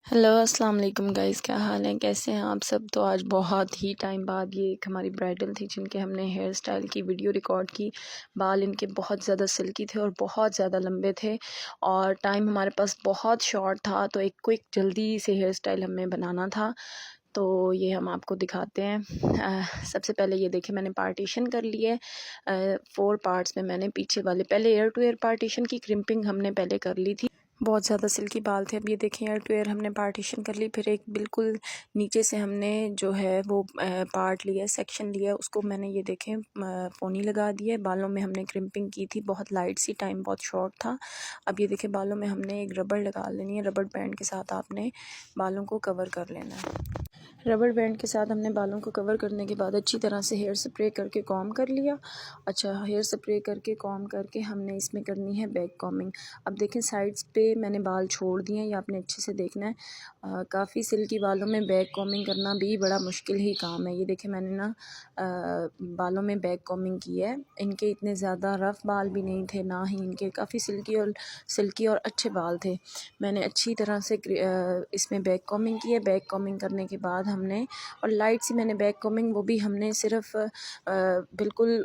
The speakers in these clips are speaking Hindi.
हेलो अस्सलाम वालेकुम गाइस, क्या हाल है, कैसे हैं आप सब। तो आज बहुत ही टाइम बाद ये एक हमारी ब्राइडल थी जिनके हमने हेयर स्टाइल की वीडियो रिकॉर्ड की। बाल इनके बहुत ज़्यादा सिल्की थे और बहुत ज़्यादा लंबे थे और टाइम हमारे पास बहुत शॉर्ट था, तो एक क्विक जल्दी से हेयर स्टाइल हमें बनाना था। तो ये हम आपको दिखाते हैं। सबसे पहले ये देखिए मैंने पार्टीशन कर लिए 4 पार्ट्स में। मैंने पीछे वाले पहले एयर टू एयर पार्टीशन की क्रिम्पिंग हमने पहले कर ली थी। बहुत ज़्यादा सिल्की बाल थे। अब ये देखें एयर टू एयर हमने पार्टीशन कर ली। फिर एक बिल्कुल नीचे से हमने जो है वो पार्ट लिया, सेक्शन लिया, उसको मैंने ये देखें पोनी लगा दिया। बालों में हमने क्रिम्पिंग की थी, बहुत लाइट सी, टाइम बहुत शॉर्ट था। अब ये देखें बालों में हमने एक रबड़ लगा लेनी है। रबड़ बैंड के साथ आपने बालों को कवर कर लेना है। रबड़ बैंड के साथ हमने बालों को कवर करने के बाद अच्छी तरह से हेयर स्प्रे करके कॉम कर लिया। अच्छा, हेयर स्प्रे करके कॉम करके हमने इसमें करनी है बैक कॉमिंग। अब देखें साइड्स पे मैंने बाल छोड़ दिए हैं, ये आपने अच्छे से देखना है। काफ़ी सिल्की बालों में बैक कॉमिंग करना भी बड़ा मुश्किल ही काम है। ये देखें मैंने ना बालों में बैक कॉमिंग की है। इनके इतने ज़्यादा रफ़ बाल भी नहीं थे, ना ही इनके काफ़ी सिल्की और अच्छे बाल थे। मैंने अच्छी तरह से इसमें बैक कॉमिंग की है। बैक कॉमिंग करने के बाद हमने और लाइट सी मैंने बैक कॉमिंग, वो भी हमने सिर्फ बिल्कुल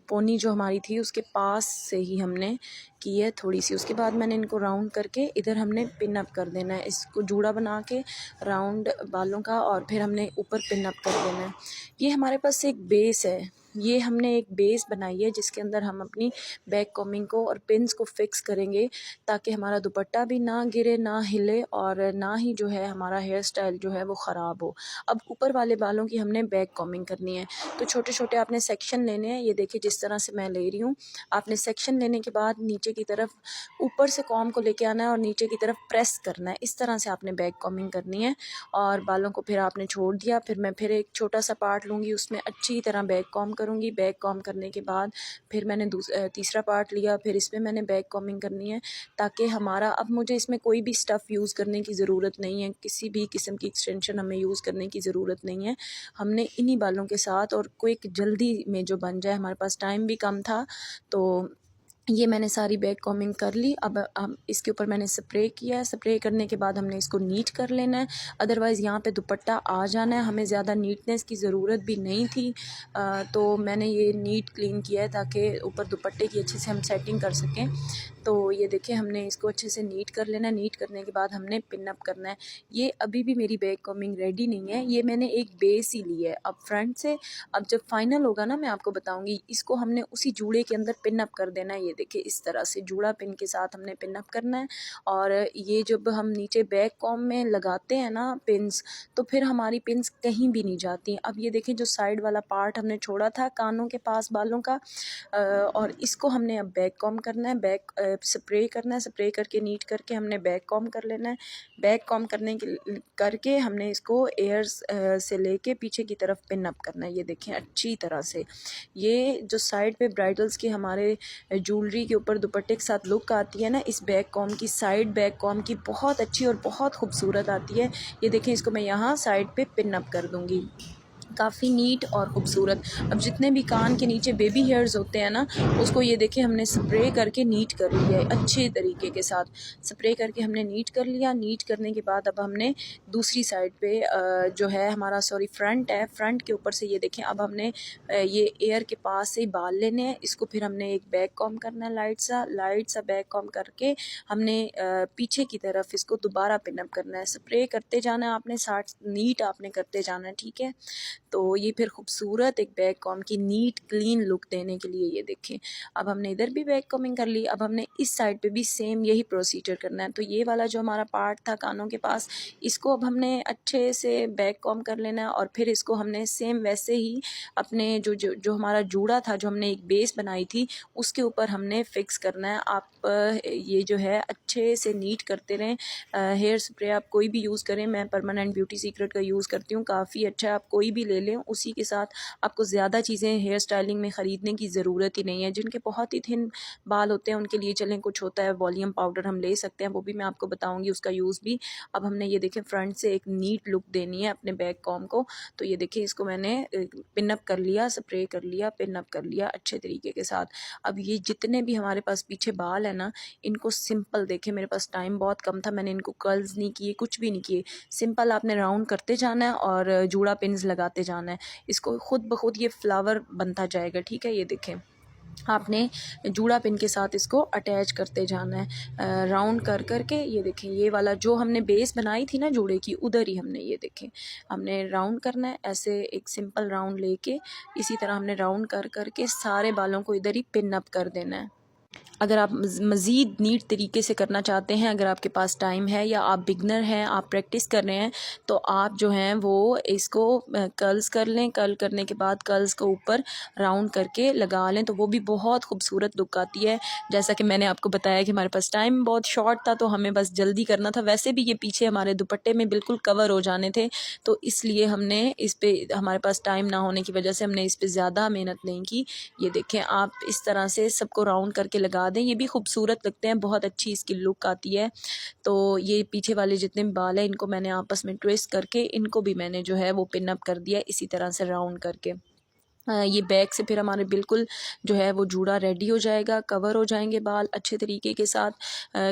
पोनी जो हमारी थी उसके पास से ही हमने की है थोड़ी सी। उसके बाद मैंने इनको राउंड करके इधर हमने पिन अप कर देना है, इसको जूड़ा बना के राउंड बालों का, और फिर हमने ऊपर पिन अप कर देना है। ये हमारे पास एक बेस है, ये हमने एक बेस बनाई है जिसके अंदर हम अपनी बैक कॉमिंग को और पिन्स को फिक्स करेंगे ताकि हमारा दुपट्टा भी ना गिरे, ना हिले, और ना ही जो है हमारा हेयर स्टाइल जो है वो ख़राब हो। अब ऊपर वाले बालों की हमने बैक कॉमिंग करनी है, तो छोटे छोटे आपने सेक्शन लेने हैं। ये देखिए जिस तरह से मैं ले रही हूँ, आपने सेक्शन लेने के बाद नीचे की तरफ ऊपर से कॉम को लेके आना है और नीचे की तरफ प्रेस करना है। इस तरह से आपने बैक कॉमिंग करनी है और बालों को फिर आपने छोड़ दिया। फिर मैं फिर एक छोटा सा पार्ट लूँगी, उसमें अच्छी तरह बैक कॉम करूँगी। बैक कॉम करने के बाद फिर मैंने तीसरा पार्ट लिया, फिर इसमें मैंने बैक कॉमिंग करनी है ताकि हमारा, अब मुझे इसमें कोई भी स्टफ़ यूज़ करने की ज़रूरत नहीं है, किसी भी किस्म की एक्सटेंशन हमें यूज़ करने की ज़रूरत नहीं है। हमने इन्हीं बालों के साथ और क्विक जल्दी में जो बन जाए, हमारे पास टाइम भी कम था, तो ये मैंने सारी बैक कॉमिंग कर ली। अब हम इसके ऊपर मैंने स्प्रे किया है। स्प्रे करने के बाद हमने इसको नीट कर लेना है, अदरवाइज़ यहाँ पे दुपट्टा आ जाना है। हमें ज़्यादा नीटनेस की ज़रूरत भी नहीं थी, तो मैंने ये नीट क्लीन किया है ताकि ऊपर दुपट्टे की अच्छे से हम सेटिंग कर सकें। तो ये देखिए हमने इसको अच्छे से नीट कर लेना है। नीट करने के बाद हमने पिन अप करना है। ये अभी भी मेरी बैक कॉमिंग रेडी नहीं है, ये मैंने एक बेस ही ली है अब फ्रंट से। अब जब फाइनल होगा ना मैं आपको बताऊंगी। इसको हमने उसी जूड़े के अंदर पिन अप कर देना है। ये देखिए इस तरह से जूड़ा पिन के साथ हमने पिन अप करना है। और ये जब हम नीचे बैक कॉम में लगाते हैं ना पिन्स, तो फिर हमारी पिन्स कहीं भी नहीं जाती। अब ये देखें जो साइड वाला पार्ट हमने छोड़ा था कानों के पास बालों का, और इसको हमने अब बैक कॉम करना है। बैक स्प्रे करना है, स्प्रे करके नीट करके हमने बैक कॉम कर लेना है। बैक कॉम करके हमने इसको एयर्स से लेके पीछे की तरफ पिन अप करना है। ये देखें अच्छी तरह से, ये जो साइड पे ब्राइडल्स की हमारे ज्वेलरी के ऊपर दुपट्टे के साथ लुक आती है ना, इस बैक कॉम की, साइड बैक कॉम की बहुत अच्छी और बहुत खूबसूरत आती है। ये देखें इसको मैं यहाँ साइड पे पिन अप कर दूँगी, काफ़ी नीट और ख़ूबसूरत। अब जितने भी कान के नीचे बेबी हेयर्स होते हैं ना, उसको ये देखिए हमने स्प्रे करके नीट कर लिया है अच्छे तरीके के साथ। स्प्रे करके हमने नीट कर लिया। नीट करने के बाद अब हमने दूसरी साइड पे जो है हमारा फ्रंट है, फ्रंट के ऊपर से ये देखें अब हमने ये एयर के पास से ही बाल लेने हैं। इसको फिर हमने एक बैक कॉम करना है, लाइट सा बैक कॉम करके हमने पीछे की तरफ इसको दोबारा पिन अप करना है। स्प्रे करते जाना है आपने, साथ नीट आपने करते जाना है, ठीक है। तो ये फिर खूबसूरत एक बैक कॉम की नीट क्लीन लुक देने के लिए ये देखें अब हमने इधर भी बैक कॉमिंग कर ली। अब हमने इस साइड पे भी सेम यही प्रोसीजर करना है। तो ये वाला जो हमारा पार्ट था कानों के पास, इसको अब हमने अच्छे से बैक कॉम कर लेना है और फिर इसको हमने सेम वैसे ही अपने जो हमारा जूड़ा था, जो हमने एक बेस बनाई थी, उसके ऊपर हमने फिक्स करना है। आप ये जो है अच्छे से नीट करते रहें। हेयर स्प्रे आप कोई भी यूज़ करें, मैं परमानेंट ब्यूटी सीक्रेट का यूज़ करती हूँ, काफ़ी अच्छा है, आप कोई भी ले लें, उसी के साथ आपको ज़्यादा चीज़ें हेयर स्टाइलिंग में ख़रीदने की ज़रूरत ही नहीं है। जिनके बहुत ही थिन बाल होते हैं उनके लिए चलें कुछ होता है वॉल्यूम पाउडर हम ले सकते हैं, वो भी मैं आपको बताऊँगी उसका यूज़ भी। अब हमने ये देखें फ्रंट से एक नीट लुक देनी है अपने बैक कॉम को, तो ये देखिए इसको मैंने पिन अप कर लिया, स्प्रे कर लिया, पिन अप कर लिया अच्छे तरीके के साथ। अब ये जितने भी हमारे पास पीछे बाल है ना, इनको सिंपल देखें, मेरे पास टाइम बहुत कम था, मैंने इनको कर्ल्स नहीं किए, कुछ भी नहीं किए, सिंपल आपने राउंड करते जाना है और जूड़ा पिन्स लगाते जाना है। इसको खुद ब खुद ये फ्लावर बनता जाएगा, ठीक है। ये देखें आपने जूड़ा पिन के साथ इसको अटैच करते जाना है राउंड कर कर के। ये देखें ये वाला जो हमने बेस बनाई थी ना जूड़े की, उधर ही हमने ये देखें हमने राउंड करना है, ऐसे एक सिंपल राउंड लेके इसी तरह हमने राउंड कर कर के सारे बालों को इधर ही पिन अप कर देना है। अगर आप मज़ीद नीट तरीके से करना चाहते हैं, अगर आपके पास टाइम है या आप बिगनर हैं, आप प्रैक्टिस कर रहे हैं, तो आप जो हैं वो इसको कर्ल्स कर लें। कर्ल करने के बाद कर्ल्स को ऊपर राउंड करके लगा लें, तो वो भी बहुत खूबसूरत लुक आती है। जैसा कि मैंने आपको बताया कि हमारे पास टाइम बहुत शॉर्ट था, तो हमें बस जल्दी करना था। वैसे भी ये पीछे हमारे दुपट्टे में बिल्कुल कवर हो जाने थे, तो इसलिए हमने इस पर, हमारे पास टाइम ना होने की वजह से हमने इस पर ज़्यादा मेहनत नहीं की। ये देखें आप इस तरह से सबको राउंड करके लगा दें, ये भी खूबसूरत लगते हैं, बहुत अच्छी इसकी लुक आती है। तो ये पीछे वाले जितने भी बाल हैं इनको मैंने आपस में ट्विस्ट करके इनको भी मैंने जो है वो पिन अप कर दिया इसी तरह से राउंड करके। ये बैक से फिर हमारे बिल्कुल जो है वो जूड़ा रेडी हो जाएगा, कवर हो जाएंगे बाल अच्छे तरीके के साथ।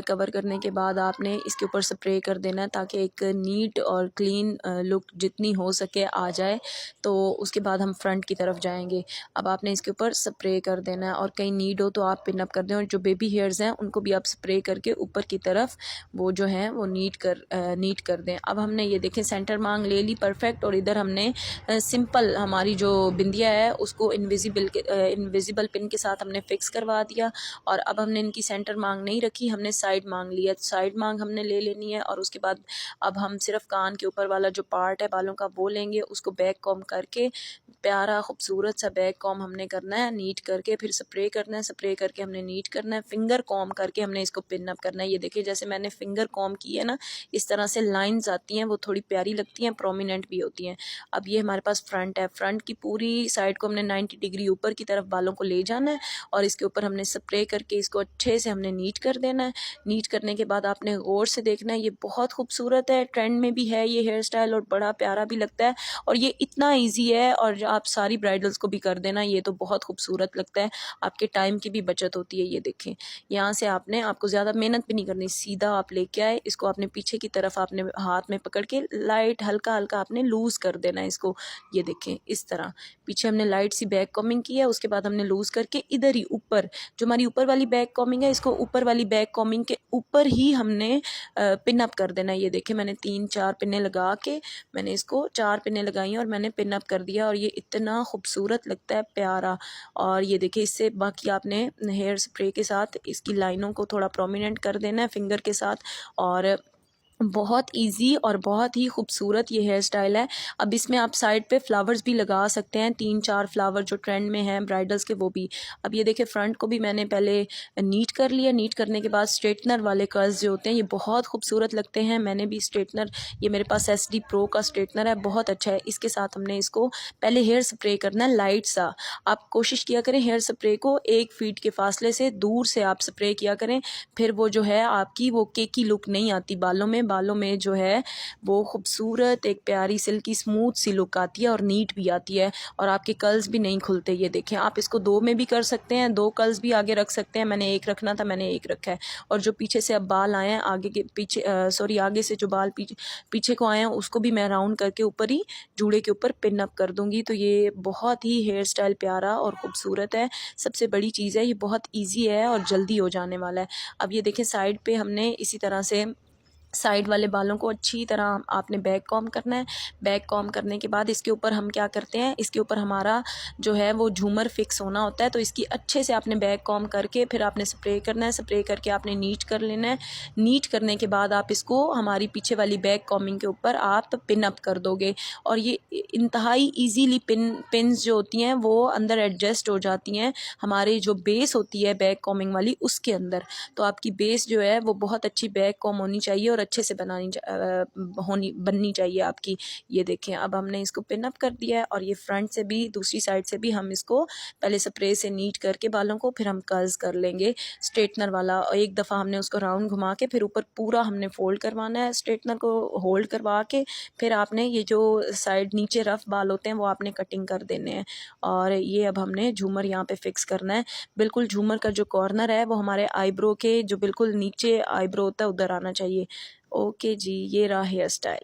कवर करने के बाद आपने इसके ऊपर स्प्रे कर देना है ताकि एक नीट और क्लीन लुक जितनी हो सके आ जाए। तो उसके बाद हम फ्रंट की तरफ जाएंगे। अब आपने इसके ऊपर स्प्रे कर देना है और कहीं नीड हो तो आप पिन अप कर दें, और जो बेबी हेयर्स हैं उनको भी आप स्प्रे करके ऊपर की तरफ वो जो है वो नीट कर दें। अब हमने ये देखें सेंटर मांग ले ली परफेक्ट, और इधर हमने सिंपल हमारी जो बिंदिया है उसको इनविजिबल पिन के साथ हमने फिक्स करवा दिया। और अब हमने इनकी सेंटर मांग नहीं रखी, हमने साइड मांग लिया। साइड मांग हमने ले लेनी है, और उसके बाद अब हम सिर्फ कान के ऊपर वाला जो पार्ट है बालों का वो लेंगे, उसको बैक कॉम करके प्यारा खूबसूरत सा बैक कॉम हमने करना है नीट करके, फिर स्प्रे करना है, स्प्रे करके हमने नीट करना है, फिंगर कॉम करके हमने इसको पिन अप करना है। ये देखिए जैसे मैंने फिंगर कॉम की है ना, इस तरह से लाइंस आती हैं, वो थोड़ी प्यारी लगती हैं, प्रोमिनेंट भी होती हैं। अब ये हमारे पास फ्रंट है, फ्रंट की पूरी साइड को हमने 90 डिग्री ऊपर की तरफ बालों को ले जाना है, और इसके ऊपर हमने स्प्रे करके इसको अच्छे से हमने नीट कर देना है। नीट करने के बाद आपने गौर से देखना है, ये बहुत खूबसूरत है, ट्रेंड में भी है ये हेयर स्टाइल, और बड़ा प्यारा भी लगता है, और ये इतना ईजी है, और आप सारी ब्राइडल्स को भी कर देना, ये तो बहुत खूबसूरत लगता है, आपके टाइम की भी बचत होती है। ये देखें यहाँ से आपको ज़्यादा मेहनत भी नहीं करनी, सीधा आप लेके आए, इसको आपने पीछे की तरफ आपने हाथ में पकड़ के लाइट हल्का हल्का आपने लूज़ कर देना है इसको। ये देखें इस तरह पीछे हमने लाइट सी बैक कॉमिंग की है, उसके बाद हमने लूज़ करके इधर ही ऊपर जो हमारी ऊपर वाली बैक कॉमिंग है, इसको ऊपर वाली बैक कॉमिंग के ऊपर ही हमने पिन अप कर देना है। ये देखें मैंने 3-4 पिनें लगा के मैंने इसको 4 पिनें लगाई और मैंने पिन अप कर दिया, और ये इतना खूबसूरत लगता है, प्यारा। और ये देखिए इससे बाकी आपने हेयर स्प्रे के साथ इसकी लाइनों को थोड़ा प्रोमिनेंट कर देना है फिंगर के साथ, और बहुत इजी और बहुत ही खूबसूरत ये हेयर स्टाइल है। अब इसमें आप साइड पे फ्लावर्स भी लगा सकते हैं, 3-4 फ्लावर जो ट्रेंड में हैं ब्राइडल्स के, वो भी। अब ये देखिए फ्रंट को भी मैंने पहले नीट कर लिया, नीट करने के बाद स्ट्रेटनर वाले कर्ल्स जो होते हैं ये बहुत खूबसूरत लगते हैं। मैंने भी स्ट्रेटनर, ये मेरे पास SD Pro का स्ट्रेटनर है, बहुत अच्छा है। इसके साथ हमने इसको पहले हेयर स्प्रे करना है लाइट सा। आप कोशिश किया करें हेयर स्प्रे को 1 फीट के फासले से दूर से आप स्प्रे किया करें, फिर वो जो है आपकी वो केकी लुक नहीं आती बालों में जो है वो खूबसूरत एक प्यारी सिल्की स्मूथ सी लुक आती है, और नीट भी आती है, और आपके कर्ल्स भी नहीं खुलते। ये देखें आप इसको 2 में भी कर सकते हैं, 2 कर्ल्स भी आगे रख सकते हैं, मैंने 1 रखना था, मैंने 1 रखा है। और जो पीछे से अब बाल आए हैं आगे के पीछे आगे से जो बाल पीछे को आए हैं उसको भी मैं राउंड करके ऊपर ही जूड़े के ऊपर पिन अप कर दूंगी। तो ये बहुत ही हेयर स्टाइल प्यारा और खूबसूरत है। सबसे बड़ी चीज़ है ये बहुत ईजी है और जल्दी हो जाने वाला है। अब ये देखें साइड पे हमने इसी तरह से साइड वाले बालों को अच्छी तरह आपने बैक कॉम करना है। बैक कॉम करने के बाद इसके ऊपर हम क्या करते हैं, इसके ऊपर हमारा जो है वो झूमर फिक्स होना होता है, तो इसकी अच्छे से आपने बैक कॉम करके फिर आपने स्प्रे करना है, स्प्रे करके आपने नीट कर लेना है। नीट करने के बाद आप इसको हमारी पीछे वाली बैक कॉमिंग के ऊपर आप पिन अप कर दोगे, और ये इंतहाई ईजीली पिन्स जो होती हैं वो अंदर एडजस्ट हो जाती हैं, हमारी जो बेस होती है बैक कॉमिंग वाली उसके अंदर। तो आपकी बेस जो है वो बहुत अच्छी बैक कॉम होनी चाहिए, और और अच्छे से बननी चाहिए आपकी। ये देखें, अब हमने इसको पिन अप कर दिया है और ये फ्रंट से भी दूसरी साइड से भी हम इसको पहले स्प्रे से नीट करके बालों को फिर हम कर्ल्स कर लेंगे स्ट्रेटनर वाला। और एक दफ़ा हमने उसको राउंड घुमा के फिर ऊपर पूरा हमने फोल्ड करवाना है, स्ट्रेटनर को होल्ड करवा के फिर आपने ये जो साइड नीचे रफ बाल होते हैं वो आपने कटिंग कर देने हैं। और ये अब हमने झूमर यहाँ पे फिक्स करना है। बिल्कुल झूमर का जो कॉर्नर है वो हमारे आईब्रो के जो बिल्कुल नीचे आईब्रो होता है उधर आना चाहिए। ओके जी, ये रहा हेयर स्टाइल।